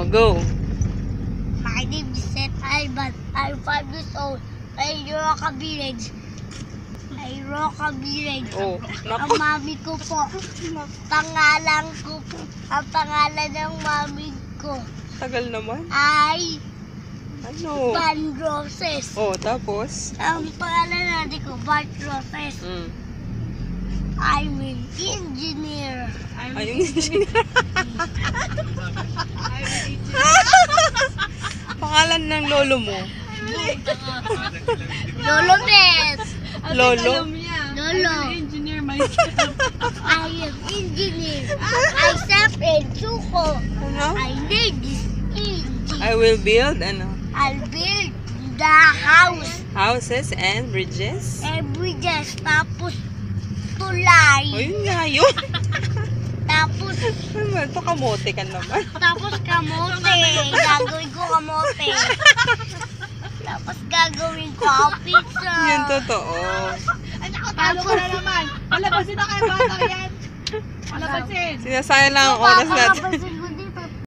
Oh, go. My name is Seth Ivan. I'm 5 years old. Ay Roca Village. Oh, Ang naku. mami ko po. Ang pangalan ng mami ko Tagal naman. ay Ano? Van Roses. Oh, tapos? Ang pangalan natin ko, Van Roses. Mm. I'm an engineer. Ayun engineer. Pangalan ng lolo mo? Lolo Mes. Lolo? Lolo. Engineer myself. I am engineer. I step in Suko. Ano? I need this engine. I will build, ano? I'll build the house. Houses and bridges? Every day. Tapos tulay. O, yun nga yun. Tapos Ito kamote ka naman. kamote. Gagawin ko kamote. Tapos gagawin ko ang pizza. Yun totoo. Talo ko na naman. Palabasin na kayo bata yan. Palabasin. Sinasayang lang ang oras natin. Papalabasin ko